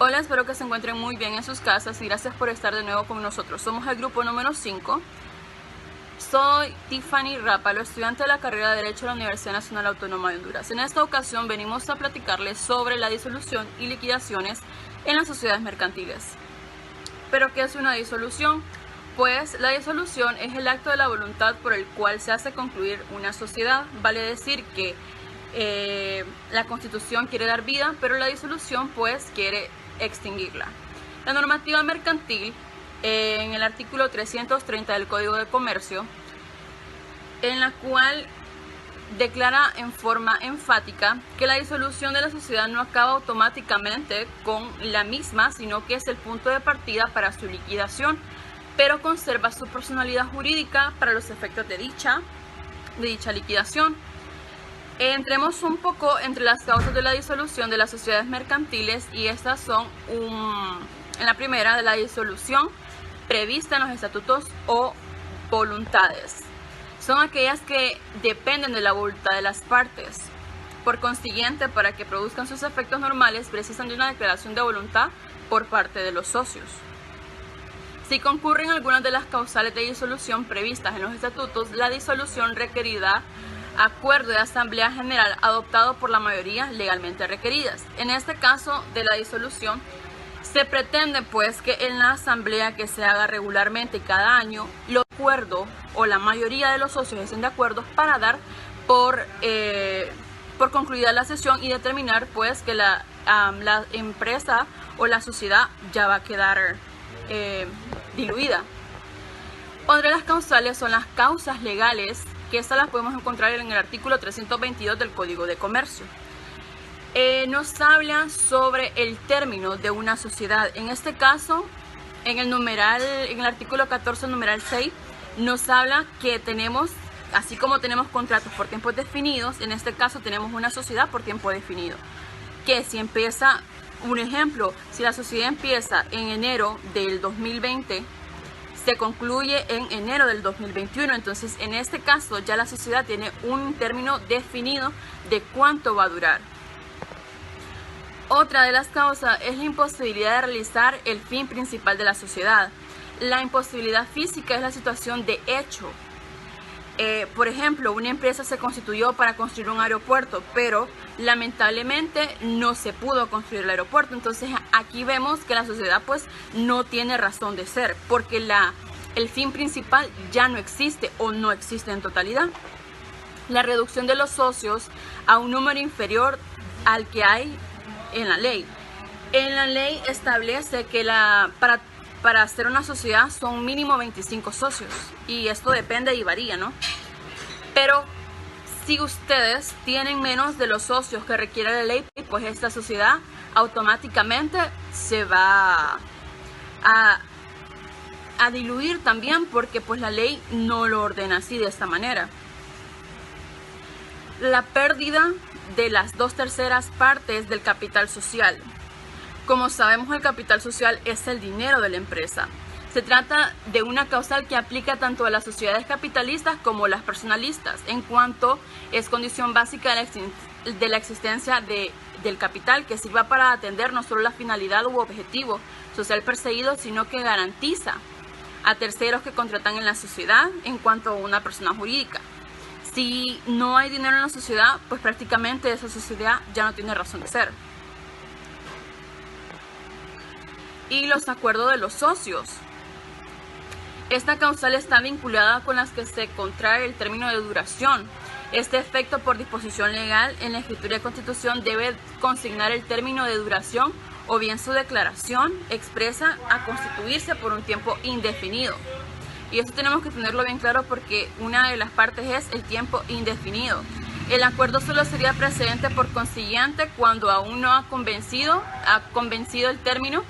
Hola, espero que se encuentren muy bien en sus casas y gracias por estar de nuevo con nosotros. Somos el grupo número 5. Soy Tiffany Rápalo, estudiante de la carrera de Derecho de la Universidad Nacional Autónoma de Honduras. En esta ocasión venimos a platicarles sobre la disolución y liquidaciones en las sociedades mercantiles. ¿Pero qué es una disolución? Pues la disolución es el acto de la voluntad por el cual se hace concluir una sociedad. Vale decir que la Constitución quiere dar vida, pero la disolución pues quiere extinguirla. La normativa mercantil, en el artículo 330 del Código de Comercio, en la cual declara en forma enfática que la disolución de la sociedad no acaba automáticamente con la misma, sino que es el punto de partida para su liquidación, pero conserva su personalidad jurídica para los efectos de dicha liquidación. Entremos un poco entre las causas de la disolución de las sociedades mercantiles, y estas son en la primera, de la disolución prevista en los estatutos o voluntades. Son aquellas que dependen de la voluntad de las partes. Por consiguiente, para que produzcan sus efectos normales, precisan de una declaración de voluntad por parte de los socios. Si concurren algunas de las causales de disolución previstas en los estatutos, la disolución requerirá acuerdo de Asamblea General adoptado por la mayoría legalmente requeridas. En este caso de la disolución, se pretende pues que en la asamblea que se haga regularmente cada año, los acuerdos o la mayoría de los socios estén de acuerdo para dar por concluida la sesión y determinar pues que la empresa o la sociedad ya va a quedar diluida. Otra de las causales son las causas legales, que estas las podemos encontrar en el artículo 322 del Código de Comercio. Nos habla sobre el término de una sociedad. En este caso, en el artículo 14, numeral 6, nos habla que tenemos, así como tenemos contratos por tiempos definidos, en este caso tenemos una sociedad por tiempo definido. Que si empieza, un ejemplo, si la sociedad empieza en enero del 2020, se concluye en enero del 2021, entonces en este caso ya la sociedad tiene un término definido de cuánto va a durar. Otra de las causas es la imposibilidad de realizar el fin principal de la sociedad. La imposibilidad física es la situación de hecho. Por ejemplo, una empresa se constituyó para construir un aeropuerto, pero lamentablemente no se pudo construir el aeropuerto. Entonces aquí vemos que la sociedad pues no tiene razón de ser, porque el fin principal ya no existe o no existe en totalidad. La reducción de los socios a un número inferior al que hay en la ley. En la ley establece que para hacer una sociedad son mínimo 25 socios, y esto depende y varía, ¿no? Pero si ustedes tienen menos de los socios que requiere la ley, pues esta sociedad automáticamente se va a diluir también, porque pues la ley no lo ordena así, de esta manera. La pérdida de las 2/3 partes del capital social. Como sabemos, el capital social es el dinero de la empresa. Se trata de una causal que aplica tanto a las sociedades capitalistas como a las personalistas, en cuanto es condición básica de la existencia del capital, que sirva para atender no solo la finalidad u objetivo social perseguido, sino que garantiza a terceros que contratan en la sociedad en cuanto a una persona jurídica. Si no hay dinero en la sociedad, pues prácticamente esa sociedad ya no tiene razón de ser. Y los acuerdos de los socios. Esta causal está vinculada con las que se contrae el término de duración. Este efecto, por disposición legal en la escritura de Constitución, debe consignar el término de duración o bien su declaración expresa a constituirse por un tiempo indefinido. Y esto tenemos que tenerlo bien claro, porque una de las partes es el tiempo indefinido. El acuerdo solo sería precedente por consiguiente cuando aún no ha convencido el término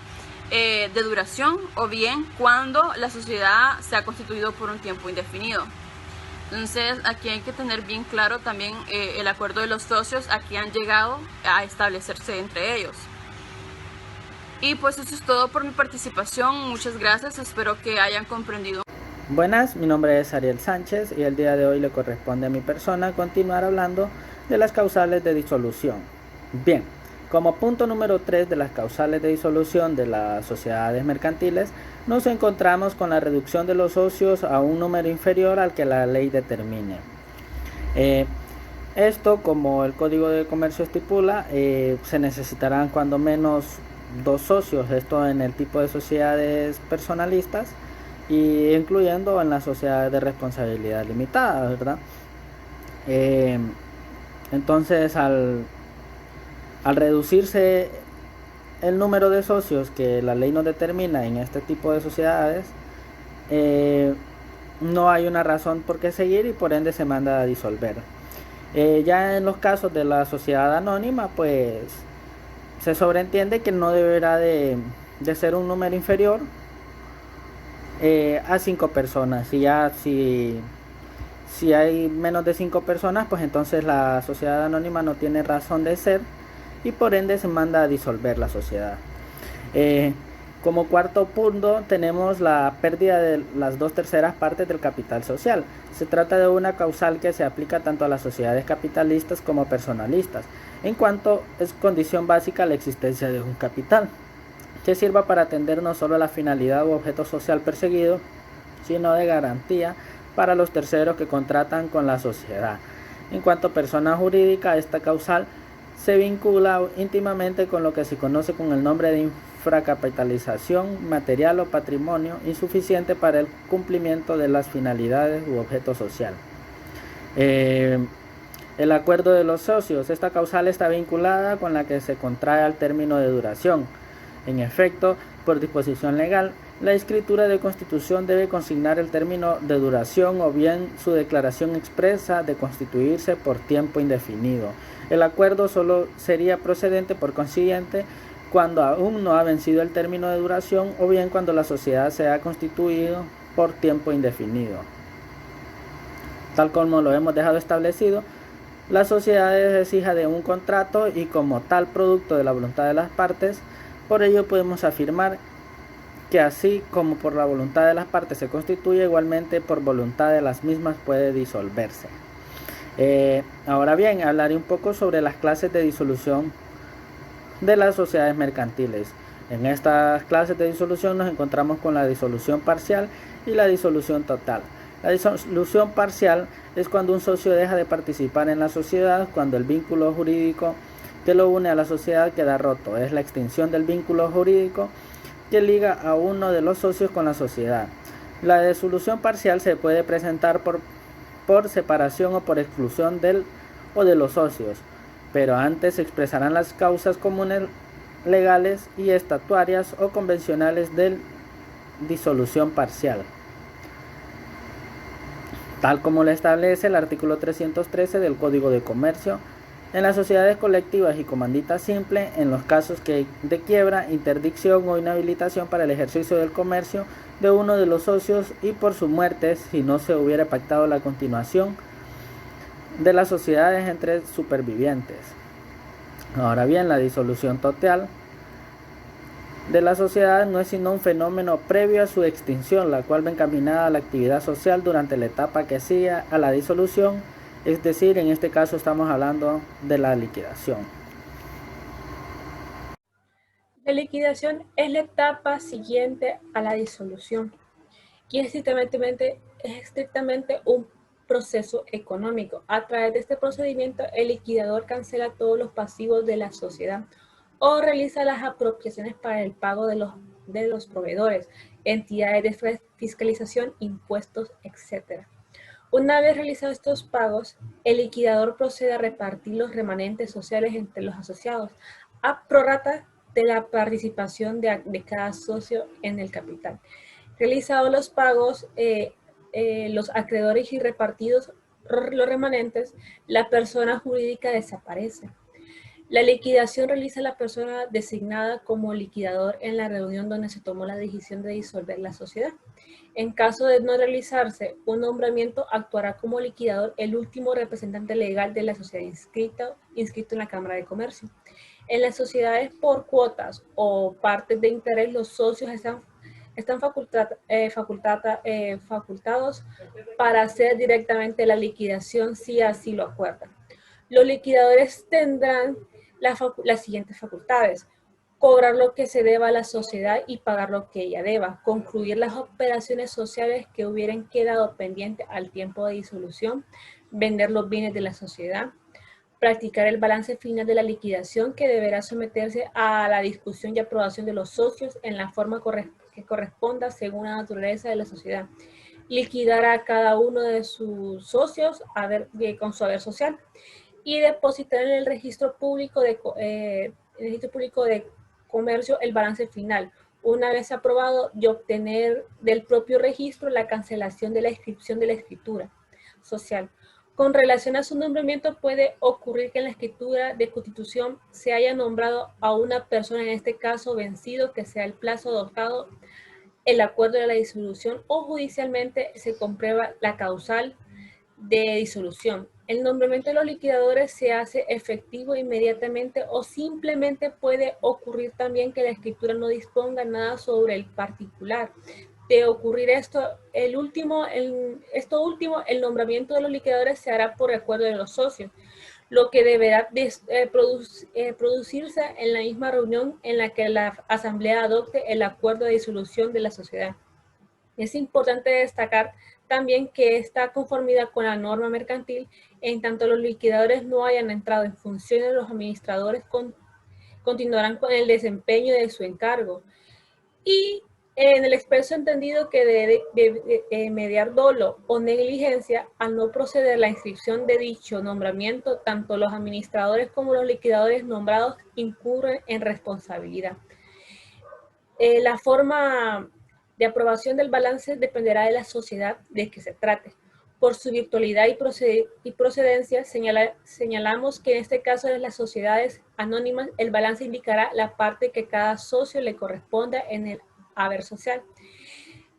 de duración, o bien cuando la sociedad se ha constituido por un tiempo indefinido. Entonces aquí hay que tener bien claro también el acuerdo de los socios a que han llegado a establecerse entre ellos. Y pues eso es todo por mi participación. Muchas gracias, espero que hayan comprendido. Buenas, mi nombre es Ariel Sánchez y el día de hoy le corresponde a mi persona continuar hablando de las causales de disolución. Bien, Como punto número 3 de las causales de disolución de las sociedades mercantiles, nos encontramos con la reducción de los socios a un número inferior al que la ley determine. Esto, como el Código de Comercio estipula, se necesitarán cuando menos 2 socios, esto en el tipo de sociedades personalistas y incluyendo en las sociedades de responsabilidad limitada, ¿verdad? Entonces, al reducirse el número de socios que la ley nos determina en este tipo de sociedades, no hay una razón por qué seguir y por ende se manda a disolver. Ya en los casos de la sociedad anónima, pues se sobreentiende que no deberá de ser un número inferior a 5 personas. Y ya si hay menos de 5 personas, pues entonces la sociedad anónima no tiene razón de ser y por ende se manda a disolver la sociedad. Como cuarto punto tenemos la pérdida de las 2/3 partes del capital social. Se trata de una causal que se aplica tanto a las sociedades capitalistas como personalistas, en cuanto es condición básica la existencia de un capital, que sirva para atender no solo la finalidad u objeto social perseguido, sino de garantía para los terceros que contratan con la sociedad. En cuanto a persona jurídica, esta causal se vincula íntimamente con lo que se conoce con el nombre de infracapitalización material o patrimonio insuficiente para el cumplimiento de las finalidades u objeto social. El acuerdo de los socios, esta causal está vinculada con la que se contrae al término de duración. En efecto, por disposición legal, la escritura de constitución debe consignar el término de duración o bien su declaración expresa de constituirse por tiempo indefinido. El acuerdo solo sería procedente por consiguiente cuando aún no ha vencido el término de duración o bien cuando la sociedad se ha constituido por tiempo indefinido. Tal como lo hemos dejado establecido, la sociedad es hija de un contrato y como tal producto de la voluntad de las partes. Por ello podemos afirmar que así como por la voluntad de las partes se constituye, igualmente por voluntad de las mismas puede disolverse. Ahora bien, hablaré un poco sobre las clases de disolución de las sociedades mercantiles. En estas clases de disolución nos encontramos con la disolución parcial y la disolución total. La disolución parcial es cuando un socio deja de participar en la sociedad, cuando el vínculo jurídico que lo une a la sociedad queda roto. Es la extinción del vínculo jurídico que liga a uno de los socios con la sociedad. La disolución parcial se puede presentar por separación o por exclusión del o de los socios, pero antes se expresarán las causas comunes legales y estatuarias o convencionales de disolución parcial, tal como lo establece el artículo 313 del Código de Comercio. En las sociedades colectivas y comandita simple, en los casos de quiebra, interdicción o inhabilitación para el ejercicio del comercio de uno de los socios y por su muerte, si no se hubiera pactado la continuación de las sociedades entre supervivientes. Ahora bien, la disolución total de la sociedad no es sino un fenómeno previo a su extinción, la cual va encaminada a la actividad social durante la etapa que sigue a la disolución. Es decir, en este caso estamos hablando de la liquidación. La liquidación es la etapa siguiente a la disolución y es estrictamente un proceso económico. A través de este procedimiento, el liquidador cancela todos los pasivos de la sociedad o realiza las apropiaciones para el pago de los proveedores, entidades de fiscalización, impuestos, etc. Una vez realizados estos pagos, el liquidador procede a repartir los remanentes sociales entre los asociados, a prorrata de la participación de cada socio en el capital. Realizados los pagos, los acreedores y repartidos los remanentes, la persona jurídica desaparece. La liquidación realiza la persona designada como liquidador en la reunión donde se tomó la decisión de disolver la sociedad. En caso de no realizarse un nombramiento, actuará como liquidador el último representante legal de la sociedad inscrito en la Cámara de Comercio. En las sociedades por cuotas o partes de interés, los socios están facultados para hacer directamente la liquidación si así lo acuerdan. Los liquidadores tendrán las siguientes facultades: cobrar lo que se deba a la sociedad y pagar lo que ella deba, concluir las operaciones sociales que hubieran quedado pendientes al tiempo de disolución, vender los bienes de la sociedad, practicar el balance final de la liquidación, que deberá someterse a la discusión y aprobación de los socios en la forma que corresponda según la naturaleza de la sociedad, liquidar a cada uno de sus socios con su haber social y depositar en el registro público de comercio el balance final, una vez aprobado, y obtener del propio registro la cancelación de la inscripción de la escritura social. Con relación a su nombramiento, puede ocurrir que en la escritura de constitución se haya nombrado a una persona, en este caso vencido, que sea el plazo adoptado el acuerdo de la disolución, o judicialmente se comprueba la causal de disolución. El nombramiento de los liquidadores se hace efectivo inmediatamente, o simplemente puede ocurrir también que la escritura no disponga nada sobre el particular. De ocurrir esto último, el nombramiento de los liquidadores se hará por acuerdo de los socios, lo que deberá producirse en la misma reunión en la que la asamblea adopte el acuerdo de disolución de la sociedad. Es importante destacar también que esta conformidad con la norma mercantil, en tanto los liquidadores no hayan entrado en funciones, los administradores continuarán con el desempeño de su encargo. Y en el expreso entendido que de mediar dolo o negligencia al no proceder la inscripción de dicho nombramiento, tanto los administradores como los liquidadores nombrados incurren en responsabilidad. La forma de aprobación del balance dependerá de la sociedad de que se trate. Por su virtualidad y procedencia, señalamos que en este caso de las sociedades anónimas, el balance indicará la parte que cada socio le corresponda en el haber social.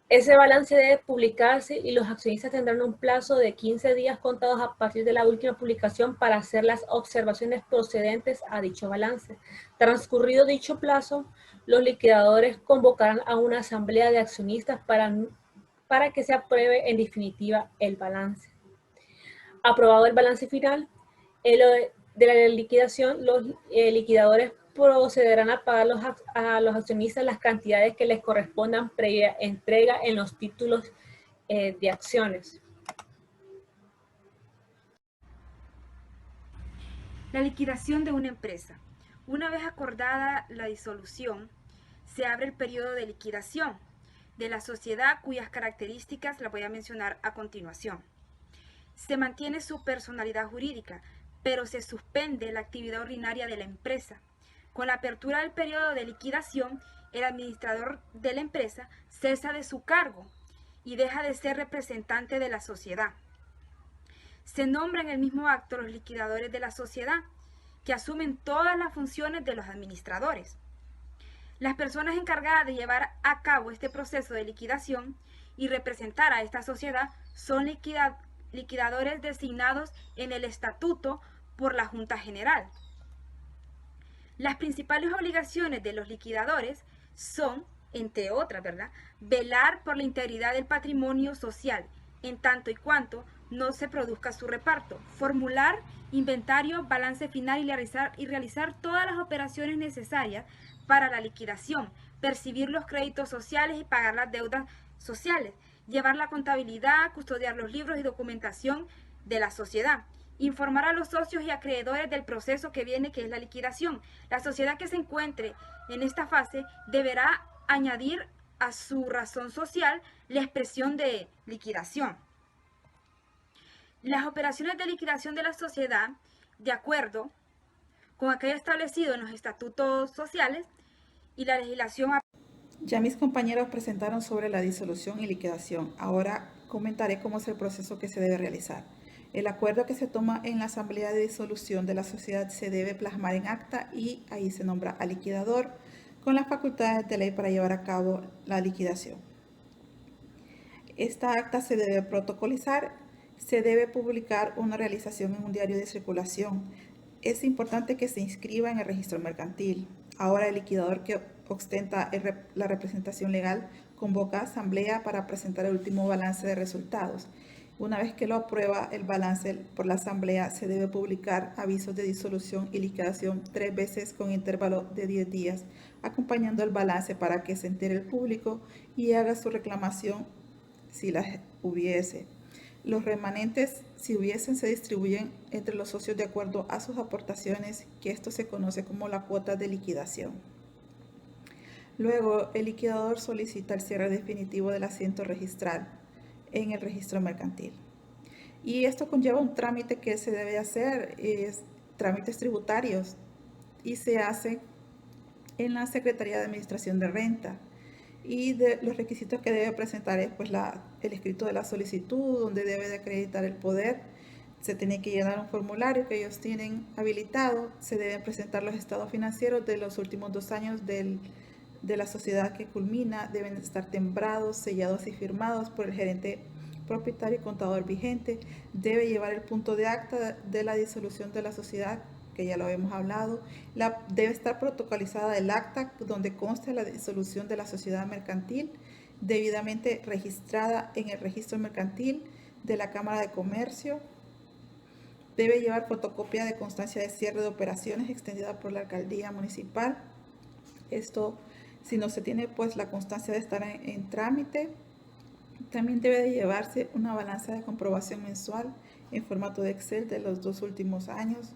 Ese balance debe publicarse y los accionistas tendrán un plazo de 15 días contados a partir de la última publicación para hacer las observaciones procedentes a dicho balance. Transcurrido dicho plazo, los liquidadores convocarán a una asamblea de accionistas para que se apruebe en definitiva el balance. Aprobado el balance final de la liquidación, los liquidadores procederán a pagar a los accionistas las cantidades que les correspondan previa entrega en los títulos de acciones. La liquidación de una empresa. Una vez acordada la disolución, se abre el periodo de liquidación de la sociedad, cuyas características las voy a mencionar a continuación. Se mantiene su personalidad jurídica, pero se suspende la actividad ordinaria de la empresa. Con la apertura del periodo de liquidación, el administrador de la empresa cesa de su cargo y deja de ser representante de la sociedad. Se nombran en el mismo acto los liquidadores de la sociedad, que asumen todas las funciones de los administradores. Las personas encargadas de llevar a cabo este proceso de liquidación y representar a esta sociedad son liquidadores designados en el estatuto por la Junta General. Las principales obligaciones de los liquidadores son, entre otras, velar por la integridad del patrimonio social, en tanto y cuanto no se produzca su reparto, formular inventario, balance final y realizar todas las operaciones necesarias para la liquidación, percibir los créditos sociales y pagar las deudas sociales, llevar la contabilidad, custodiar los libros y documentación de la sociedad, informar a los socios y acreedores del proceso que viene, que es la liquidación. La sociedad que se encuentre en esta fase deberá añadir a su razón social la expresión de liquidación. Las operaciones de liquidación de la sociedad, de acuerdo con aquello establecido en los estatutos sociales y la legislación. Ya mis compañeros presentaron sobre la disolución y liquidación. Ahora comentaré cómo es el proceso que se debe realizar. El acuerdo que se toma en la asamblea de disolución de la sociedad se debe plasmar en acta y ahí se nombra al liquidador con las facultades de ley para llevar a cabo la liquidación. Esta acta se debe protocolizar, se debe publicar una realización en un diario de circulación. Es importante que se inscriba en el registro mercantil. Ahora el liquidador que ostenta la representación legal convoca a asamblea para presentar el último balance de resultados. Una vez que lo aprueba el balance por la Asamblea, se debe publicar avisos de disolución y liquidación 3 veces con intervalo de 10 días, acompañando el balance para que se entere el público y haga su reclamación si las hubiese. Los remanentes, si hubiesen, se distribuyen entre los socios de acuerdo a sus aportaciones, que esto se conoce como la cuota de liquidación. Luego, el liquidador solicita el cierre definitivo del asiento registral en el registro mercantil. Y esto conlleva un trámite que se debe hacer, es trámites tributarios, y se hace en la Secretaría de Administración de Renta. Y de los requisitos que debe presentar es pues el escrito de la solicitud, donde debe de acreditar el poder. Se tiene que llenar un formulario que ellos tienen habilitado. Se deben presentar los estados financieros de los últimos 2 años de la sociedad que culmina. Deben estar timbrados, sellados y firmados por el gerente propietario y contador vigente. Debe llevar el punto de acta de la disolución de la sociedad, que ya lo hemos hablado. Debe estar protocolizada el acta donde consta la disolución de la sociedad mercantil, debidamente registrada en el registro mercantil de la Cámara de Comercio. Debe llevar fotocopia de constancia de cierre de operaciones extendida por la alcaldía municipal. Esto, si no se tiene, pues la constancia de estar en trámite. También debe de llevarse una balanza de comprobación mensual en formato de Excel de los 2 últimos años.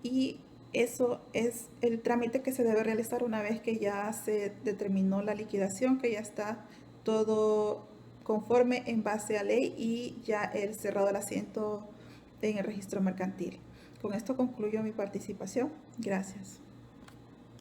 Y eso es el trámite que se debe realizar una vez que ya se determinó la liquidación, que ya está todo conforme en base a ley y ya el cerrado del asiento en el registro mercantil. Con esto concluyo mi participación. Gracias.